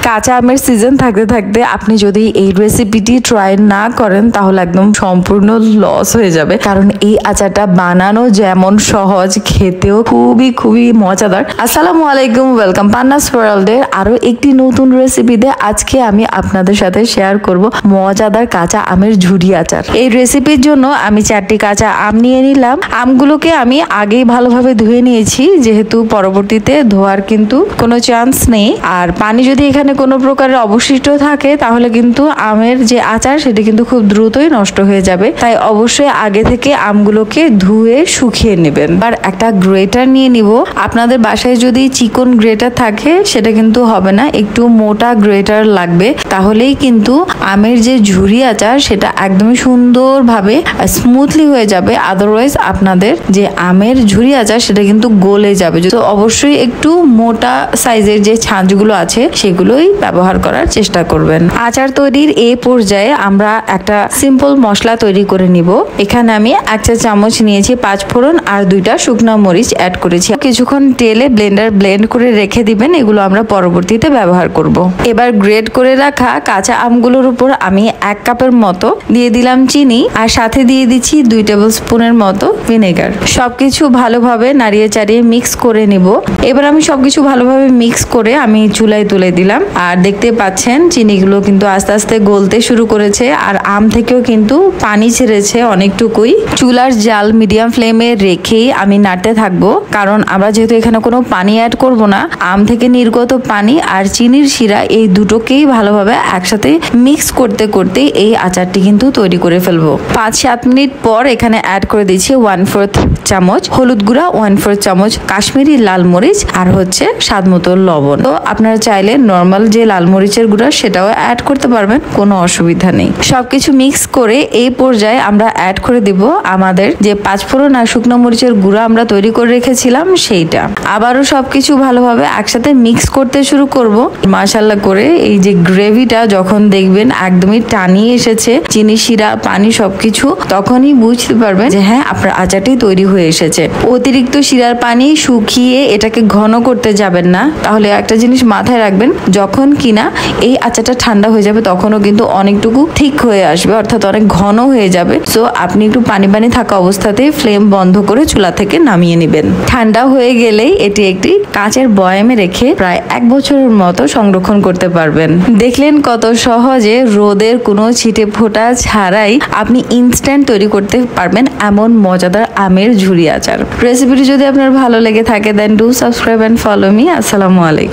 কাঁচা আমের সিজন থাকতে থাকতে আপনি যদি এই রেসিপিটি ট্রাই না করেন তাহলে একদম সম্পূর্ণ লস হয়ে যাবে, কারণ এই আচারটা বানানো যেমন সহজ, খেতেও খুবই খুবই মজাদার। আসসালামু আলাইকুম, ওয়েলকাম পান্নাস ওয়ার্ল্ডের আরো একটি নতুন রেসিপিতে। আজকে আমি আপনাদের সাথে শেয়ার করব মজাদার কাঁচা আমের ঝুরি আচার। এই রেসিপির জন্য আমি 4টি কাঁচা আম নিয়ে নিলাম। আমগুলোকে আমি আগেই ভালোভাবে ধুয়ে নিয়েছি, যেহেতু পরবর্তীতে ধোয়ার কিন্তু কোনো চান্স নেই। আর পানি যদি এখানে কোনো প্রকারের অবশিষ্ট থাকে তাহলে কিন্তু আমের যে আচার সেটা কিন্তু খুব দ্রুতই নষ্ট হয়ে যাবে। তাই অবশ্যই আগে থেকে আমগুলোকে ধুয়ে শুকিয়ে নেবেন। আর একটা গ্রেটার নিয়ে নিব। আপনাদের বাসায় যদি চিকন গ্রেটার থাকে সেটা কিন্তু হবে না, একটু মোটা গ্রেটার লাগবে, তাহলেই কিন্তু আমের যে ঝুরি আচার সেটা একদমই সুন্দরভাবে স্মুথলি হয়ে যাবে। আদারওয়াইজ আপনাদের যে আমের ঝুরি আচার সেটা কিন্তু গলে যাবে। তো অবশ্যই একটু মোটা সাইজের যে ছাঁচগুলো আছে সেগুলোই ব্যবহার করার চেষ্টা করবেন। আচার তৈরির এই পর্যায়ে আমরা একটা সিম্পল মশলা তৈরি করে নিব। এখানে আমি 1 চা চামচ নিয়েছি 5 ফোড়ন আর 2টা শুকনো মরিচ অ্যাড করেছি। কিছুক্ষণ তেলে ব্লেন্ড করে রেখে দিবেন, এগুলো আমরা পরবর্তীতে ব্যবহার করব। এবার গ্রেট করে রাখা কাঁচা আমগুলোর উপর আমি 1 কাপের মতো দিয়ে দিলাম চিনি, আর সাথে দিয়ে দিচ্ছি 2 টেবিল স্পুনের মতো ভিনেগার। সবকিছু ভালোভাবে নাড়িয়ে চাড়িয়ে মিক্স করে নিব। এবার আমি সবকিছু ভালোভাবে মিক্স করে আমি চুলায় তুলে দিলাম। আর দেখতে পাচ্ছেন চিনিগুলো কিন্তু আস্তে আস্তে গলতে শুরু করেছে, আর আম থেকেও কিন্তু পানি ছেড়েছে অনেকটুকুই। চুলার জাল মিডিয়াম ফ্লেমে রেখেই আমি নাড়তে থাকবো, কারণ আমরা যেহেতু এখানে কোনো পানি অ্যাড করব না, আম থেকে নির্গত পানি আর চিনির শিরা এই দুটোকেই ভালোভাবে একসাথে মিক্স করতে করতে এই আচারটি কিন্তু তৈরি করে ফেলবো। 5-7 মিনিট পর এখানে অ্যাড করে দিচ্ছি 1/4 চামচ হলুদ গুঁড়া, 1/4 চামচ কাশ্মীরি লাল মরিচ, আর হচ্ছে স্বাদ মতো লবণ। তো আপনারা চাইলে নর্মাল যে লাল মরিচের গুঁড়া সেটাও অ্যাড করতে পারবেন, কোনো অসুবিধা নেই। সবকিছু মিক্স করে এই পর্যায়ে আমরা অ্যাড করে দিব আমাদের যে 5 ফোড়ন আর শুকনো মরিচের গুঁড়া আমরা তৈরি করে রেখেছিলাম সেইটা। আবারও সবকিছু ভালোভাবে একসাথে মিক্স করতে শুরু করব। মাশাআল্লাহ করে এই যে গ্রেভিটা যখন দেখবেন একদমই টানিয়ে এসেছে, চিনি শিরা পানি সবকিছু, তখনই বুঝতে পারবেন যে হ্যাঁ আপনার আচারটি তৈরি হয়ে এসেছে। অতিরিক্ত শিরার পানি শুকিয়ে এটাকে ঘন করতে যাবেন না, তাহলে একটা জিনিস মাথায় রাখবেন, যখন কিনা এই আচারটা ঠান্ডা হয়ে যাবে তখনও কিন্তু অনেকটুকু ঠিক হয়ে আসবে, অর্থাৎ অনেক ঘন হয়ে যাবে। সো আপনি একটু পানি পানি থাকা অবস্থাতেই ফ্লেম বন্ধ করে চুলা থেকে নামিয়ে নেবেন। ঠান্ডা হয়ে গেলেই এটি একটি কাঁচের বয়ামে রেখে প্রায় 1 বছরের মতো সংরক্ষণ করতে পারবেন। দেখলেন কত সহজে রোদের কোনো ছিটে ফোঁটা ছাড়াই আপনি ইনস্ট্যান্ট তৈরি করতে পারবেন এমন মজাদার আমের ঝুরি আচার। রেসিপিটি যদি আপনার ভালো লেগে থাকে then do subscribe and follow me. আসসালামু আলাইকুম।